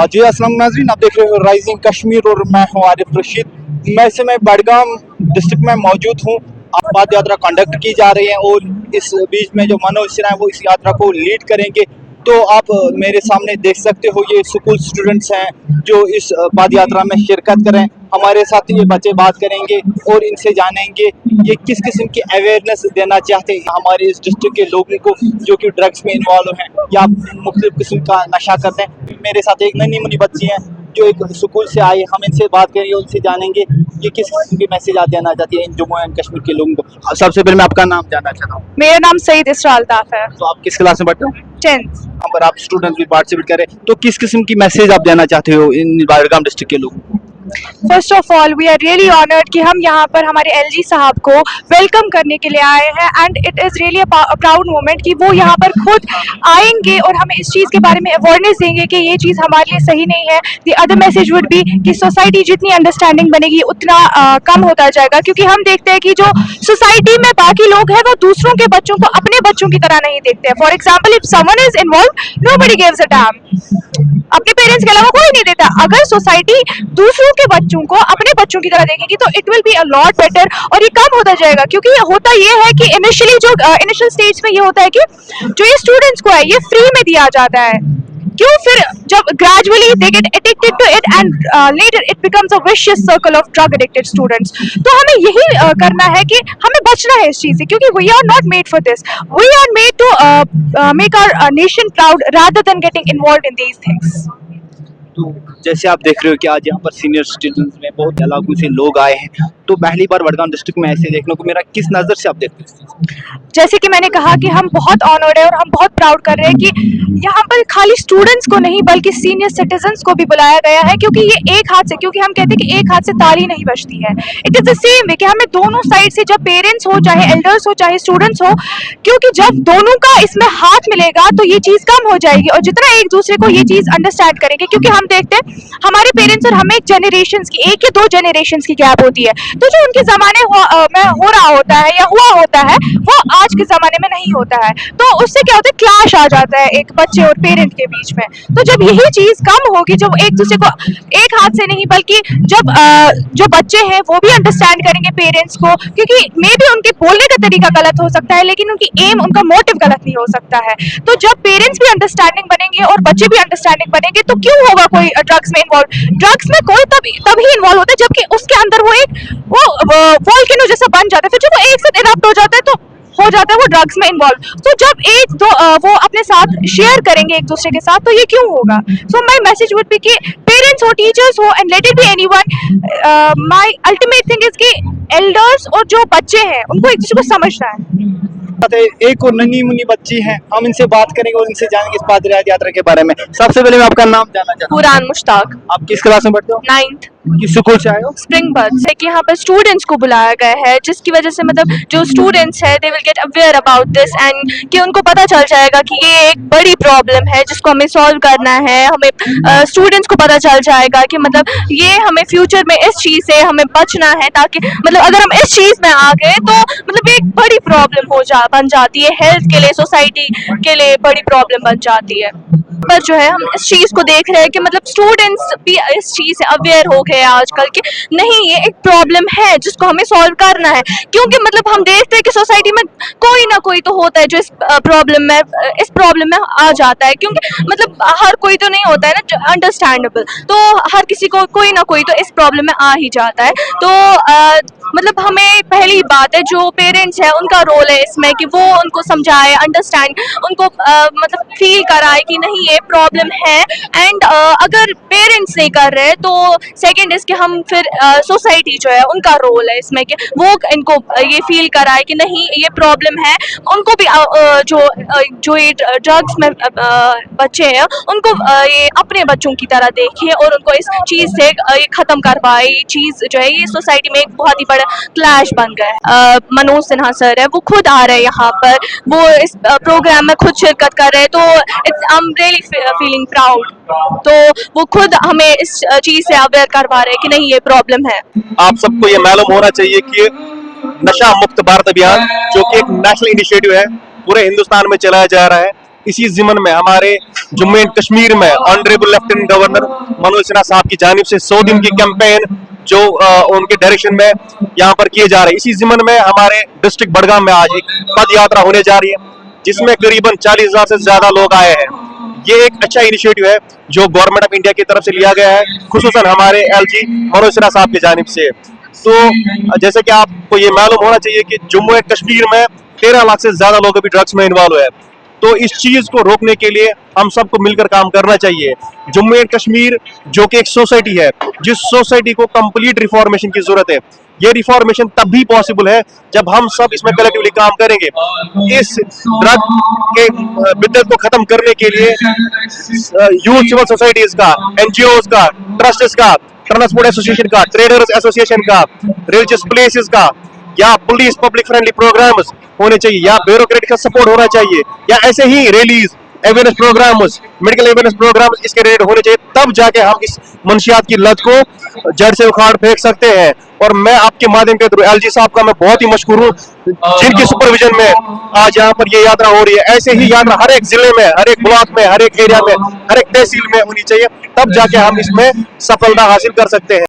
जी अस्सलाम नाज़रीन, आप देख रहे हो राइजिंग कश्मीर और मैं हूँ आरिफ रशीद। मैं इस समय बडगाम डिस्ट्रिक्ट में मौजूद हूँ। आप पद यात्रा कंडक्ट की जा रही है और इस बीच में जो मनोज सिन्हा है वो इस यात्रा को लीड करेंगे। तो आप मेरे सामने देख सकते हो ये स्कूल स्टूडेंट्स हैं जो इस पद यात्रा में शिरकत करें। हमारे साथ ये बच्चे बात करेंगे और इनसे जानेंगे ये किस किस्म की अवेयरनेस देना चाहते हैं हमारे इस डिस्ट्रिक्ट के लोगों को जो कि ड्रग्स में इन्वॉल्व हैं या मुख्तलिफ किस्म का नशा करते हैं। मेरे साथ एक नन्ही मुन्नी बच्ची हैं जो एक स्कूल से आई। हम इनसे बात करेंगे, उनसे जानेंगे ये किस किस्म की मैसेज आप देना चाहती हैं जम्मू एंड कश्मीर के लोगों को। सबसे पहले मैं आपका नाम जानना चाहता हूँ। मेरा नाम सईद इसरा अल्ताफ है। तो आप किस क्लास में पढ़ते हो? 10th। यहाँ पर आप स्टूडेंट्स भी पार्टिसिपेट करें, तो किस किस्म की मैसेज आप देना चाहते हो इन बडगाम डिस्ट्रिक्ट के लोगों को? First of all we are really honoured कि हम यहाँ पर हमारे एलजी साहब को वेलकम करने के लिए आए हैं and it is really a proud moment कि वो यहाँ पर खुद आएंगे और हमें इस चीज़ के बारे में अवेयरनेस देंगे कि ये चीज़ हमारे लिए सही नहीं है। The other message would be कि सोसाइटी जितनी अंडरस्टैंडिंग बनेगी उतना कम होता जाएगा, क्योंकि हम देखते हैं कि जो सोसाइटी में बाकी लोग हैं वो दूसरों के बच्चों को अपने बच्चों की तरह नहीं देखते हैं। For example if someone is involve nobody gives a dam, अपने पेरेंट्स के अलावा कोई नहीं देता। अगर सोसाइटी दूसरों के बच्चों को अपने बच्चों की तरह देखेगी तो it will be a lot better और ये कम होता जाएगा। क्योंकि होता ये है कि इनिशियली जो इनिशियल स्टेज में ये होता है कि जो ये स्टूडेंट्स को है ये फ्री में दिया जाता है। क्यों? फिर जब gradually they get addicted to it and later it becomes a vicious circle of drug addicted students. तो हमें यही करना है कि हमें बचना है इस चीज से, क्योंकि we are not made for this. We are made to make our nation proud rather than getting involved in these things. तो जैसे आप देख रहे हो कि आज यहाँ पर सीनियर सिटीजन में बहुत इलाकों से लोग आए हैं, तो पहली बार बडगाम डिस्ट्रिक्ट में ऐसे देखने को मेरा किस नज़र से आप देखते हैं? जैसे कि मैंने कहा कि हम बहुत ऑनर्ड है और हम बहुत प्राउड कर रहे हैं कि यहाँ पर खाली स्टूडेंट्स को नहीं बल्कि सीनियर सिटीजन्स को भी बुलाया गया है। क्योंकि ये एक हाथ से, क्योंकि हम कहते हैं कि एक हाथ से ताली नहीं बजती है। It is the same way कि हमें दोनों साइड से, जब पेरेंट्स हो चाहे एल्डर्स हो चाहे स्टूडेंट्स हो, क्योंकि जब दोनों का इसमें हाथ मिलेगा तो ये चीज़ कम हो जाएगी। और जितना एक दूसरे को ये चीज़ अंडरस्टैंड करेंगे, क्योंकि हम देखते हैं हमारे पेरेंट्स और हमें जनरेशंस की, एक या दो जनरेशंस की गैप होती है। तो जो उनके ज़माने में हो रहा होता है या हुआ होता है वो आज के ज़माने में नहीं होता है। तो उससे क्या होता है, क्लैश आ जाता है एक बच्चे और पेरेंट के बीच में। तो जब यही चीज़ कम होगी, जब एक दूसरे को एक हाथ से नहीं बल्कि जब जो बच्चे हैं वो भी अंडरस्टैंड करेंगे पेरेंट्स को, क्योंकि मे भी उनके बोलने का तरीका गलत हो सकता है लेकिन उनकी एम, उनका मोटिव गलत नहीं हो सकता है। तो जब पेरेंट्स भी अंडरस्टैंडिंग बनेंगे और बच्चे भी अंडरस्टैंडिंग बनेंगे तो क्यों होगा कोई ड्रग्स में इन्वॉल्व? ड्रग्स में कोई तभी इन्वॉल्व होता है जबकि उसके अंदर वो वोल्केनो जैसा बन जाता है। फिर जब वो एक साथ इरप्ट हो जाता है तो हो जाता है वो ड्रग्स में इन्वॉल्व। तो जब एक दो वो अपने साथ शेयर करेंगे एक दूसरे के साथ तो ये क्यों होगा? So my message would be कि पेरेंट्स हो, टीचर्स हो and let it be anyone, my ultimate thing is कि एल्डर्स और जो बच्चे हैं उनको एक दूसरे को समझना है। एक और नन्ही मुन्नी बच्ची हैं, हम इनसे बात करेंगे और इनसे जानेंगे इस पद यात्रा के बारे में। सबसे पहले मैं आपका नाम जानना चाहता हूँ। कुरान मुश्ताक। आप किस क्लास में पढ़ते हो? 9th। किस स्कूल से आए हो? स्प्रिंग बर्ड से। कि यहाँ पर स्टूडेंट्स को बुलाया गया है जिसकी वजह से मतलब जो स्टूडेंट्स है they will get aware about this and कि उनको पता चल जाएगा कि ये एक बड़ी प्रॉब्लम है जिसको हमें सॉल्व करना है। हमें स्टूडेंट्स को पता चल जाएगा कि मतलब ये हमें फ्यूचर में इस चीज़ से हमें बचना है, ताकि मतलब अगर हम इस चीज़ में आ गए तो मतलब एक बड़ी प्रॉब्लम बन जाती है, हेल्थ के लिए, सोसाइटी के लिए बड़ी प्रॉब्लम बन जाती है। पर जो है हम इस चीज़ को देख रहे हैं कि मतलब स्टूडेंट्स भी इस चीज़ से अवेयर हो गए आजकल कि नहीं ये एक प्रॉब्लम है जिसको हमें सॉल्व करना है। क्योंकि मतलब हम देखते हैं कि सोसाइटी में कोई ना कोई तो होता है जो इस प्रॉब्लम में आ जाता है, क्योंकि मतलब हर कोई तो नहीं होता है ना अंडरस्टैंडेबल। तो हर किसी को कोई ना कोई तो इस प्रॉब्लम में आ ही जाता है। तो मतलब हमें पहली बात है जो पेरेंट्स है उनका रोल है इसमें कि वो उनको समझाए, अंडरस्टैंड, उनको मतलब फील कराए कि नहीं ये प्रॉब्लम है। एंड अगर पेरेंट्स नहीं कर रहे तो सेकंड इज कि हम फिर सोसाइटी जो है उनका रोल है इसमें कि वो इनको ये फील कराए कि नहीं ये प्रॉब्लम है। उनको भी जो ये ड्रग्स में बच्चे हैं उनको ये अपने बच्चों की तरह देखिए और उनको इस चीज़ से ये ख़त्म करवाए। ये चीज़ जो है ये सोसाइटी में एक बहुत ही बड़ा क्लैश बन गया है। मनोज सिन्हा सर है वो खुद आ रहे हैं यहाँ पर, वो इस प्रोग्राम में खुद शिरकत कर रहे हैं। तो I am really feeling proud. तो वो खुद हमें इस चीज़ से अवेयर करवा रहे हैं कि नहीं ये प्रॉब्लम है। आप सबको ये मालूम होना चाहिए कि नशा मुक्त भारत अभियान जो कि एक नेशनल इनिशिएटिव है पूरे हिंदुस्तान में चलाया जा रहा है। इसी जिमन में हमारे जम्मू एंड कश्मीर में honourable lieutenant governor Manoj Sinha साहब की जानिब से 100 दिन की कैंपेन जो उनके डायरेक्शन में यहाँ पर किए जा रहे हैं। इसी जिमन में हमारे डिस्ट्रिक्ट बड़गाम में आज एक पद यात्रा होने जा रही है जिसमें करीबन 40,000 से ज्यादा लोग आए हैं। ये एक अच्छा इनिशिएटिव है जो गवर्नमेंट ऑफ इंडिया की तरफ से लिया गया है, खुसूसन हमारे एलजी मनोज सिन्हा साहब की जानिब से। तो जैसे कि आपको ये मालूम होना चाहिए कि जम्मू एंड कश्मीर में 13 लाख से ज्यादा लोग अभी ड्रग्स में इन्वॉल्व हुए हैं। तो इस चीज को रोकने के लिए हम सबको मिलकर काम करना चाहिए। जम्मू एंड कश्मीर जो कि एक सोसाइटी है, जिस सोसाइटी को कंप्लीट रिफॉर्मेशन की जरूरत है, ये रिफॉर्मेशन तब भी पॉसिबल है जब हम सब इसमें कलेक्टिवली काम करेंगे। इस ड्रग के बिद्दत को खत्म करने के लिए यूथ सिविल सोसाइटीज का, एनजीओज का, ट्रस्ट्स का, ट्रांसपोर्ट एसोसिएशन का, ट्रेडर्स एसोसिएशन का, रिलीजियस प्लेसेस का, या पुलिस पब्लिक फ्रेंडली प्रोग्राम्स होने चाहिए, या ब्यूरोक्रेट का सपोर्ट होना चाहिए, या ऐसे ही rallies, awareness programs, medical awareness programs इसके रिलेटेड होने चाहिए। तब जाके हम इस मंशियात की लत को जड़ से उखाड़ फेंक सकते हैं। और मैं आपके माध्यम के थ्रू एलजी साहब का मैं बहुत ही मशहूर हूँ जिनकी सुपरविजन में आज यहाँ पर ये यात्रा हो रही है। ऐसे ही यात्रा हर एक जिले में, हर एक ब्लॉक में, हर एक एरिया में, हर एक तहसील में होनी चाहिए। तब जाके हम इसमें सफलता हासिल कर सकते हैं।